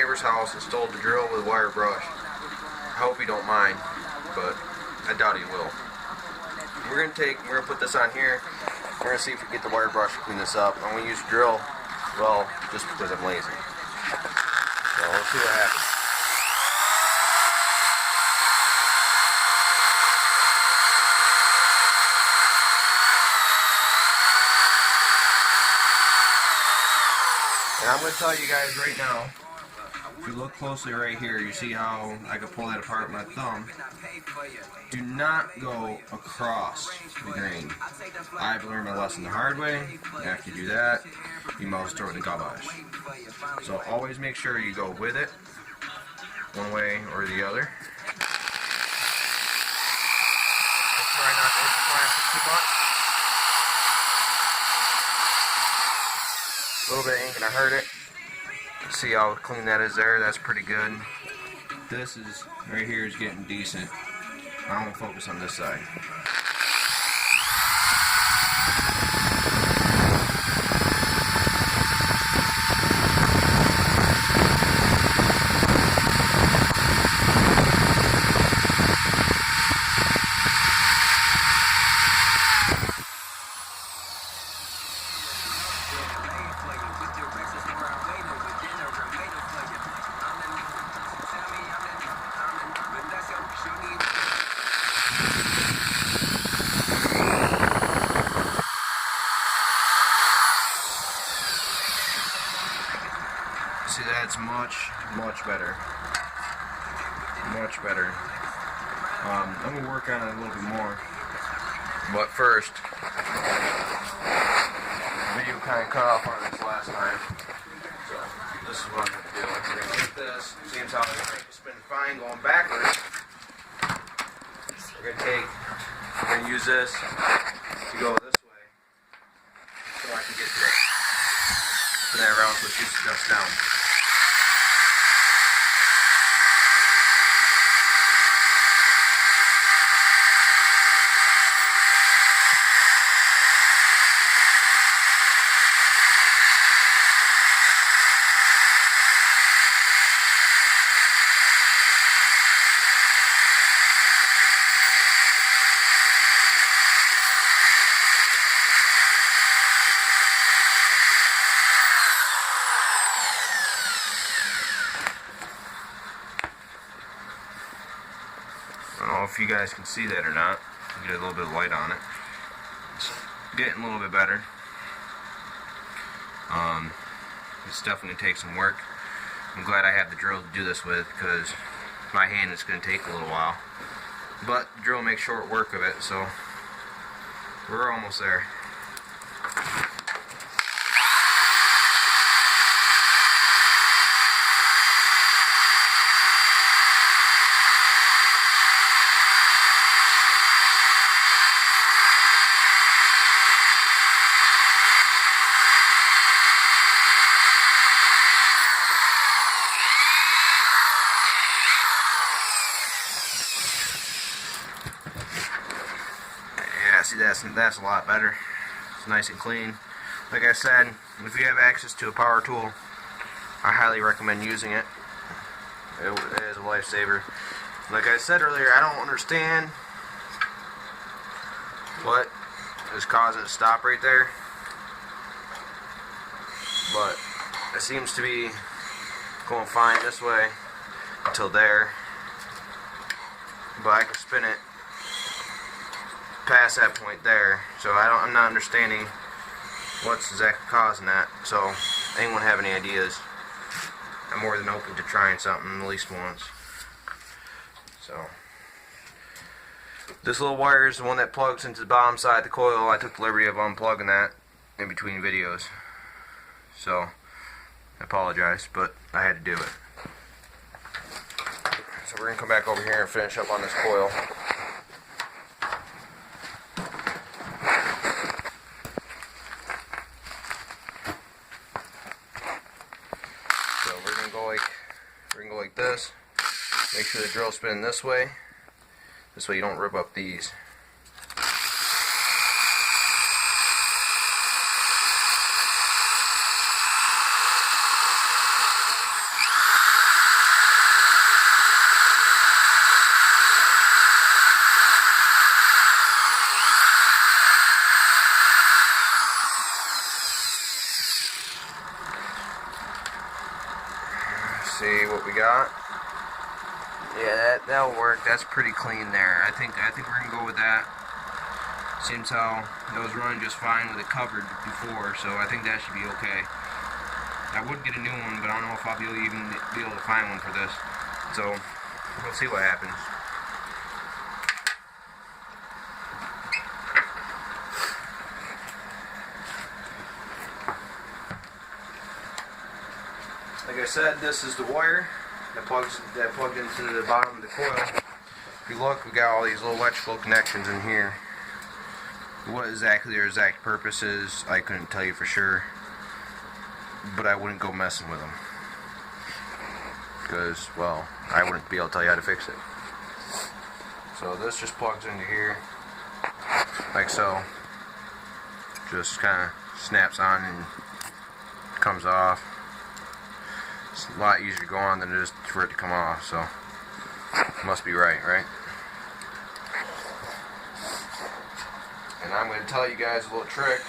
neighbor's house and stole the drill with wire brush. I hope he don't mind, but I doubt he will. We're gonna put this on here. We're gonna see if we get the wire brush to clean this up. I'm gonna use drill, well, just because I'm lazy. So let's see what happens. And I'm going to tell you guys right now, if you look closely right here, you see how I can pull that apart with my thumb. Do not go across the grain. I've learned my lesson the hard way. After you do that, you must throw it in the garbage. So always make sure you go with it, one way or the other. Try not to hit the plastic too much. A little bit ain't gonna hurt it. See how clean that is there? That's pretty good. This is right here is getting decent. I'm gonna focus on this side. See, that's much better. Much better. I'm going to work on it a little bit more. But first, the video kind of cut off on this last time. So, this is what I'm going to do. We're going to take this, seems how it's spinning fine going backwards. We're going to use this to go this way so I can get to it. Spin that around so it shoots the dust down. I don't know if you guys can see that or not. Get a little bit of light on it. It's getting a little bit better. It's definitely going to take some work. I'm glad I have the drill to do this with because my hand is going to take a little while. But the drill makes short work of it, so we're almost there. See, that's a lot better. It's nice and clean. Like I said, if you have access to a power tool, I highly recommend using it. It is a lifesaver. Like I said earlier, I don't understand what is causing it to stop right there, but it seems to be going fine this way until there. But I can spin it past that point there, so I'm not understanding what's exactly causing that. So anyone have any ideas, I'm more than open to trying something at least once. So this little wire is the one that plugs into the bottom side of the coil. I took the liberty of unplugging that in between videos, so I apologize, but I had to do it. So we're gonna come back over here and finish up on this coil. We're gonna go like this. Make sure the drill's spinning this way. This way you don't rip up these. see what we got. Yeah, that'll work. That's pretty clean there. I think we're gonna go with that. Seems how it was running just fine with it covered before, so I think that should be okay. I would get a new one, but I don't know if I'll be able to find one for this. So we'll see what happens. Like I said, this is the wire that plugged into the bottom of the coil. If you look, we got all these little electrical connections in here. What exactly their exact purpose is, I couldn't tell you for sure, but I wouldn't go messing with them because, well, I wouldn't be able to tell you how to fix it. So this just plugs into here like so. Just kind of snaps on and comes off. It's a lot easier to go on than it is for it to come off, so must be right? And I'm going to tell you guys a little trick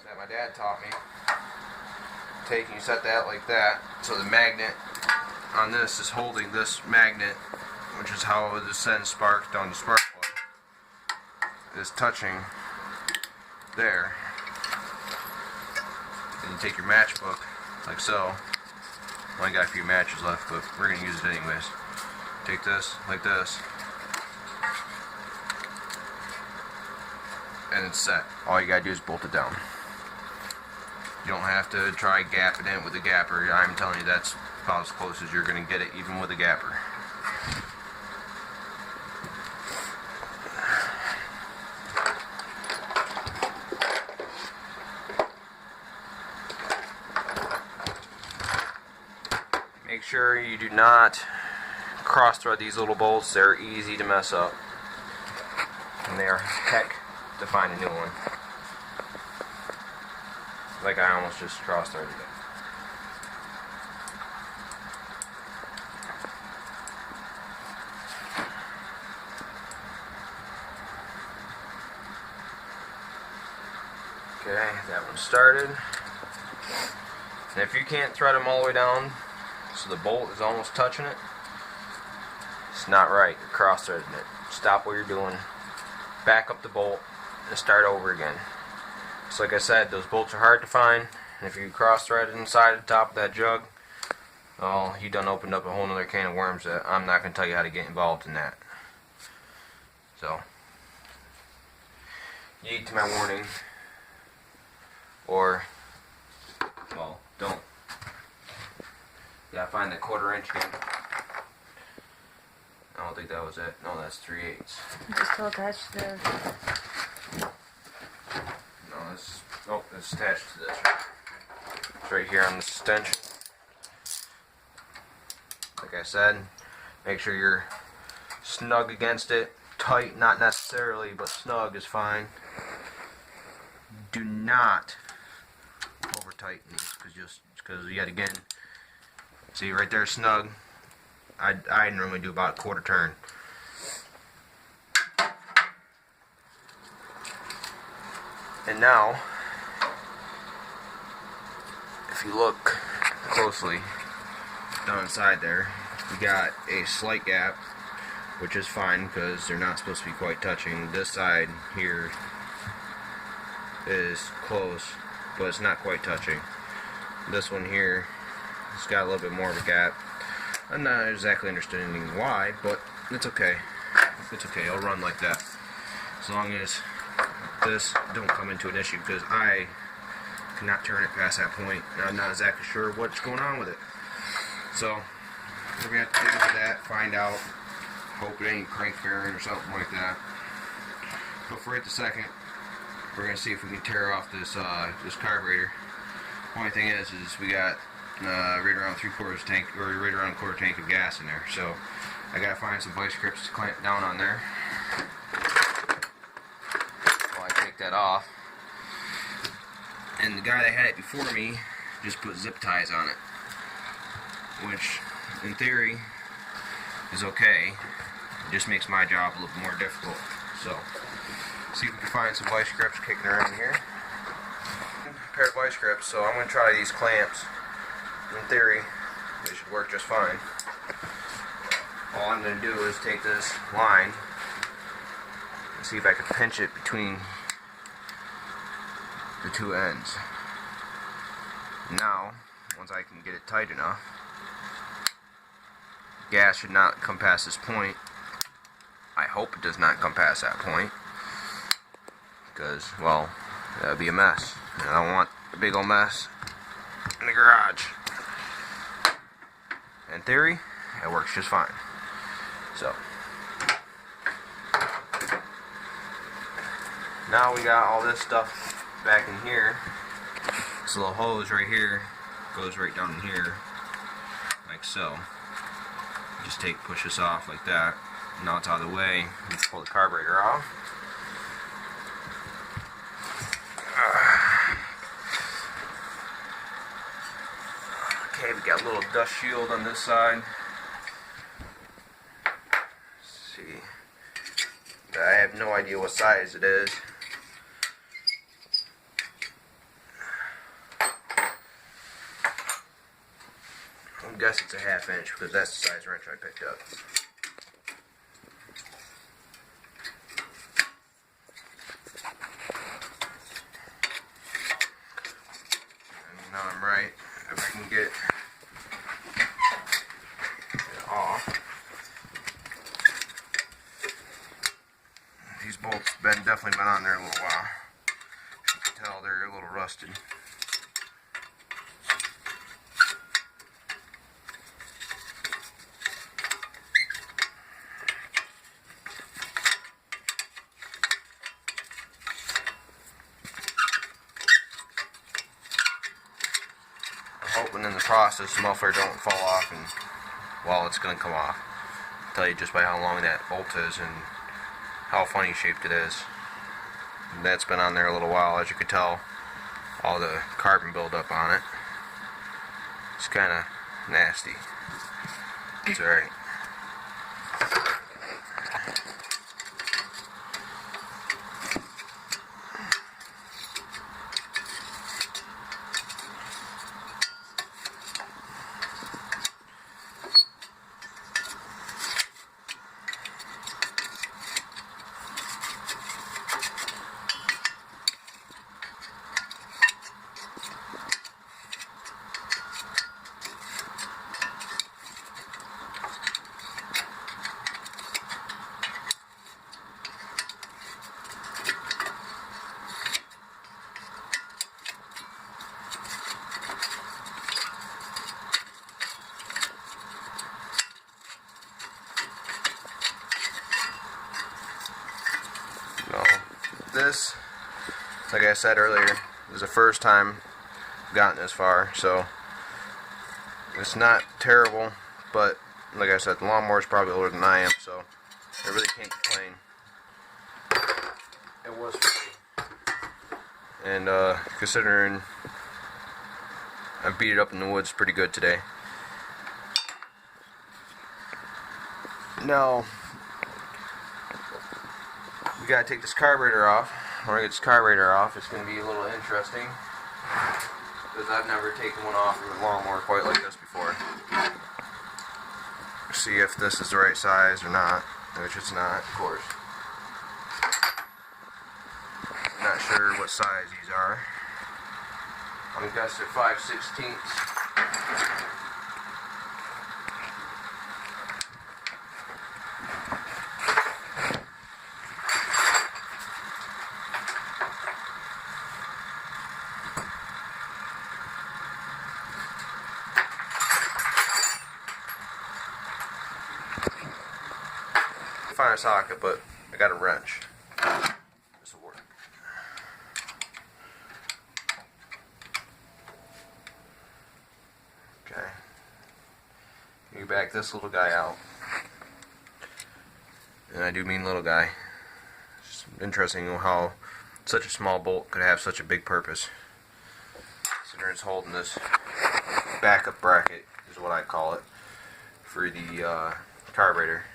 that my dad taught me. You set that like that, so the magnet on this is holding this magnet, which is how it sends sparks down the spark plug, is touching there. And you take your matchbook like so. I only got a few matches left, but we're going to use it anyways. Take this like this, and it's set. All you gotta do is bolt it down. You don't have to try gapping it with a gapper. I'm telling you, that's about as close as you're gonna get it, even with a gapper. Make sure you do not cross thread these little bolts. They're easy to mess up, and they are heck to find a new one. Like I almost just cross threaded it. Okay, that one started. And if you can't thread them all the way down so the bolt is almost touching it, it's not right. You're cross threading it. Stop what you're doing, back up the bolt, and start over again. So like I said, those bolts are hard to find, and if you cross thread inside the top of that jug, oh, you done opened up a whole other can of worms that I'm not going to tell you how to get involved in that. So, you heed to my warning, or, well, don't. You gotta find the 1/4 inch again. I don't think that was it. No, that's 3/8. Just still attached to the... No, this. Oh, it's attached to this. It's right here on the extension. Like I said, make sure you're snug against it. Tight, not necessarily, but snug is fine. Do not over tighten these, because yet again, see right there, snug. I normally do about 1/4 turn. And now, if you look closely down inside there, we got a slight gap, which is fine because they're not supposed to be quite touching. This side here is close, but it's not quite touching. This one here, it's got a little bit more of a gap. I'm not exactly understanding why, but it's okay. It's okay, I'll run like that. As long as this don't come into an issue, because I cannot turn it past that point. I'm not exactly sure what's going on with it. So, we're going to have to dig into that, find out. Hope it ain't crank bearing or something like that. But for right this second, we're going to see if we can tear off this this carburetor. Only thing is we got right around 3/4 tank, or right around 1/4 tank of gas in there. So I got to find some vice grips to clamp down on there. While I take that off. And the guy that had it before me just put zip ties on it, which in theory is okay. It just makes my job a little more difficult. So, see if we can find some vice grips kicking around here. A pair of vice grips, so I'm going to try these clamps. In theory, It should work just fine. All I'm going to do is take this line and see if I can pinch it between the two ends. Now, once I can get it tight enough, gas should not come past this point. I hope it does not come past that point, because, well, that would be a mess. And I don't want a big old mess in the garage. In theory, it works just fine. So, now we got all this stuff back in here. This little hose right here goes right down in here, like so. Just push this off like that. Now it's out of the way. You pull the carburetor off. Okay, we got a little dust shield on this side. Let's see. I have no idea what size it is. I guess it's a 1/2 inch because that's the size wrench I picked up. And now I'm right. If I can get it off. These bolts definitely been on there a little while. You can tell they're a little rusted. Hoping in the process the muffler don't fall off, and well, it's going to come off. I'll tell you just by how long that bolt is and how funny shaped it is. And that's been on there a little while, as you can tell. All the carbon buildup on it. It's kind of nasty. It's alright. This, like I said earlier, is the first time I've gotten this far, so it's not terrible, but like I said, the lawnmower is probably older than I am, so I really can't complain. It was free. And considering I beat it up in the woods pretty good today. Now, we gotta take this carburetor off. When I get this carburetor off, it's gonna be a little interesting because I've never taken one off of a lawnmower quite like this before. See if this is the right size or not, which it's not, of course. Not sure what size these are. I guess they're 5/16. Find a socket, but I got a wrench. This will work. Okay. You back this little guy out. And I do mean little guy. It's interesting how such a small bolt could have such a big purpose. Considering it's holding this backup bracket, is what I call it, for the carburetor.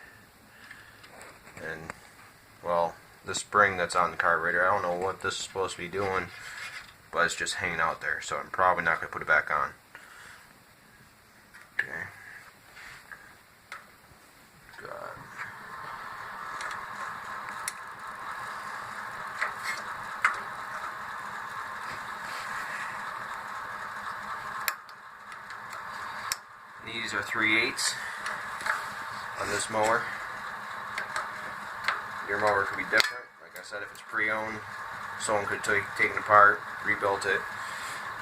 And, well, the spring that's on the carburetor, I don't know what this is supposed to be doing, but it's just hanging out there, so I'm probably not going to put it back on. Okay. These are 3/8 on this mower. Your mower could be different. Like I said, if it's pre-owned, someone could take it apart, rebuilt it,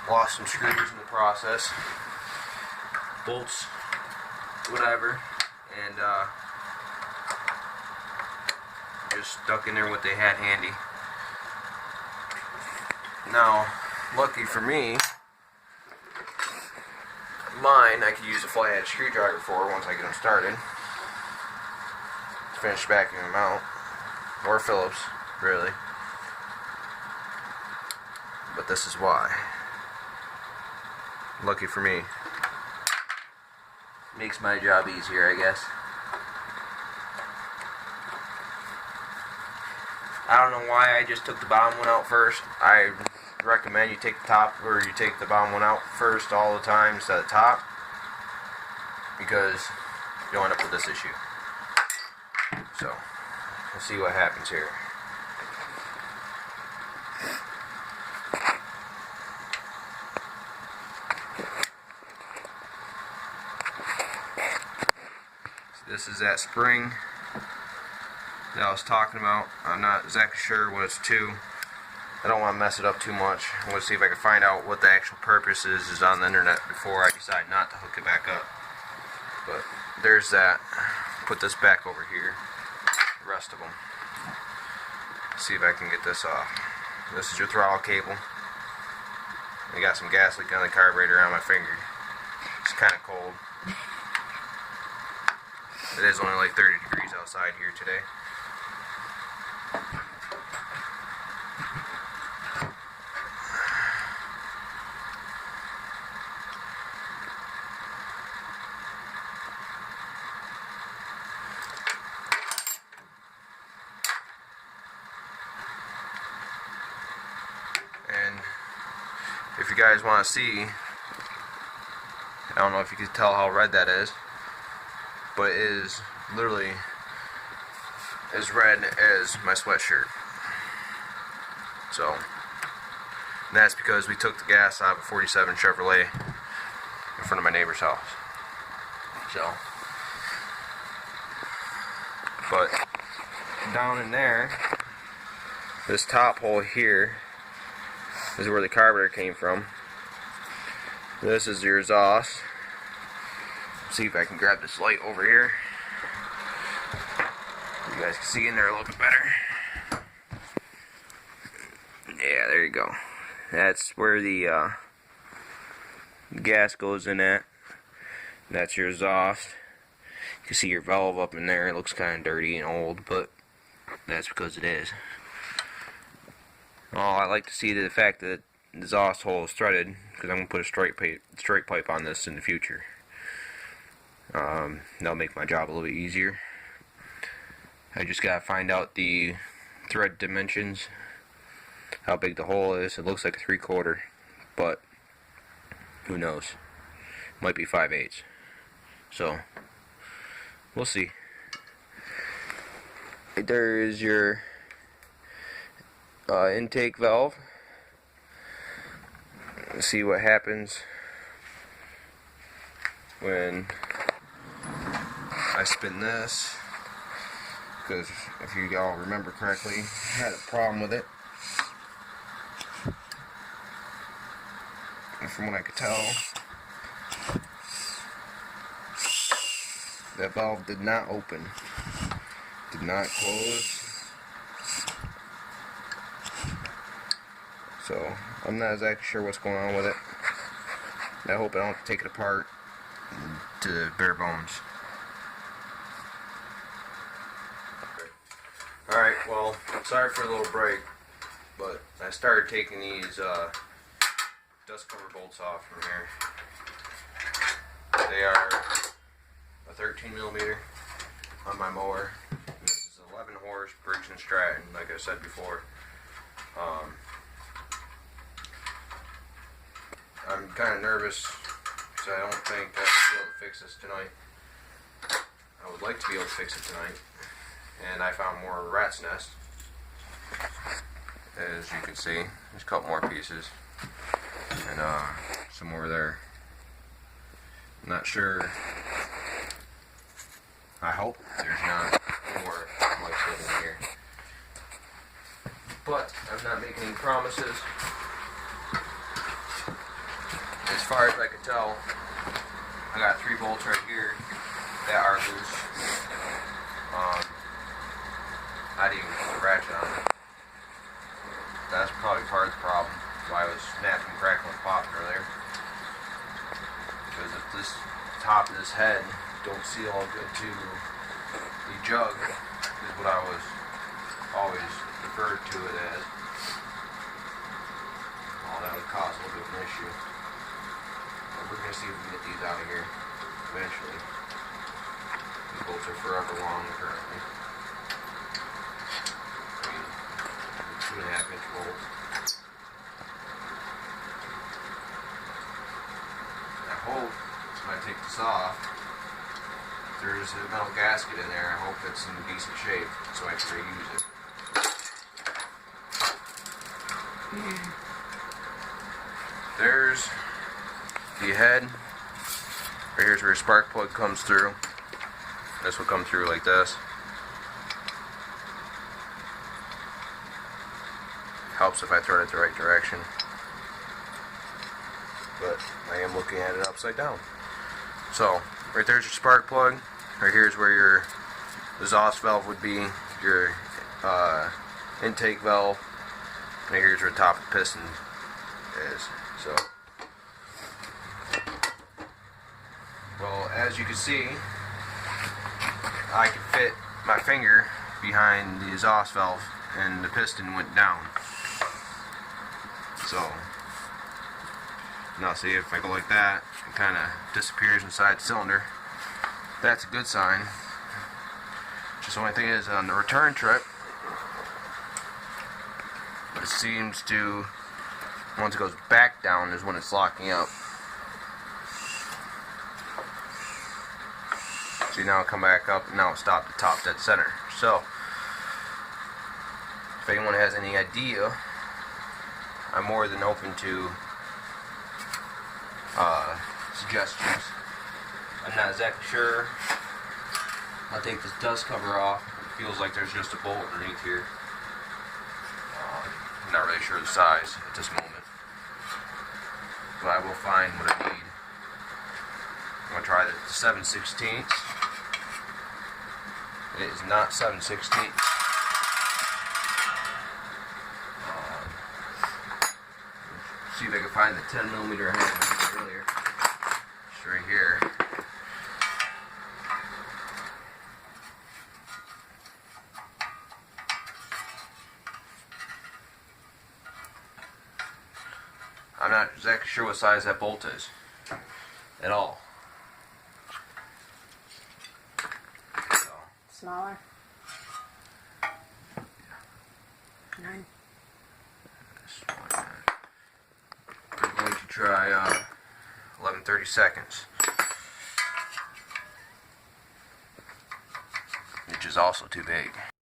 lost some screws in the process, bolts, whatever, and just stuck in there what they had handy. Now, lucky for me, mine I could use a flathead screwdriver for once I get them started. Finish backing them out, or Phillips, really. But this is why. Lucky for me. Makes my job easier, I guess. I don't know why I just took the bottom one out first. I recommend you take the top, or you take the bottom one out first all the time instead of the top, because you'll end up with this issue. So, we'll see what happens here. So this is that spring that I was talking about. I'm not exactly sure what it's to. I don't want to mess it up too much. I want to see if I can find out what the actual purpose is on the internet before I decide not to hook it back up. But there's that. Put this back over here. The rest of them. See if I can get this off. This is your throttle cable. I got some gas leak on the carburetor on my finger. It's kind of cold. It is only like 30 degrees outside here today. And if you guys want to see, I don't know if you can tell how red that is, but it is literally as red as my sweatshirt. So, and that's because we took the gas out of a 47 Chevrolet in front of my neighbor's house. So, but down in there, this top hole here is where the carburetor came from. This is your exhaust. See if I can grab this light over here. You guys can see in there a little bit better. Yeah, there you go. That's where the gas goes in at. That's your exhaust. You can see your valve up in there. It looks kind of dirty and old, but that's because it is. Oh, I like to see the fact that the exhaust hole is threaded, because I'm going to put a straight pipe on this in the future. That'll make my job a little bit easier. I just gotta find out the thread dimensions, how big the hole is. It looks like a 3/4, but who knows? Might be 5/8. So we'll see. There is your intake valve. Let's see what happens when I spin this, because if you all remember correctly, I had a problem with it. And from what I could tell, that valve did not open, did not close. So I'm not exactly sure what's going on with it. I hope I don't have to take it apart to the bare bones. Alright, well, sorry for a little break, but I started taking these dust cover bolts off from here. They are a 13mm on my mower. And this is 11 horse Briggs & Stratton, like I said before. I'm kind of nervous because I don't think that I'll be able to fix this tonight. I would like to be able to fix it tonight. And I found more rat's nest. As you can see, there's a couple more pieces. And some more there. I'm not sure. I hope there's not more mice living in here. But I'm not making any promises. As far as I can tell, I got 3 bolts right here that are loose. I didn't even put the ratchet on it. That's probably part of the problem. Why I was snapping, crackling, and popping earlier. Because if this top of this head don't seal all good to the jug, is what I was always referred to it as. Well, that would cause a little bit of an issue. But we're going to see if we can get these out of here eventually. These bolts are forever long currently. 2.5-inch bolts. I hope when I take this off, there's a metal gasket in there. I hope it's in decent shape so I can reuse it. There's the head. Right here's where your spark plug comes through. This will come through like this. Helps if I throw it the right direction. But I am looking at it upside down. So, right there's your spark plug. Right here's where your exhaust valve would be, your intake valve. And here's where the top of the piston is. So, well, as you can see, I can fit my finger behind the exhaust valve and the piston went down. So, now see if I go like that, it kind of disappears inside the cylinder. That's a good sign. Just the only thing is, on the return trip, it seems to, once it goes back down is when it's locking up. See, now it come back up, and now it stopped at top dead center. So, if anyone has any idea, I'm more than open to suggestions. I'm not exactly sure. I'll take this dust cover off. It feels like there's just a bolt underneath here. I'm not really sure of the size at this moment. But I will find what I need. I'm going to try the 7/16. It is not 7/16. See if I can find the 10mm I had earlier. It's right here. I'm not exactly sure what size that bolt is at all. So, Smaller. 9. I'm going to try 11/32, which is also too big.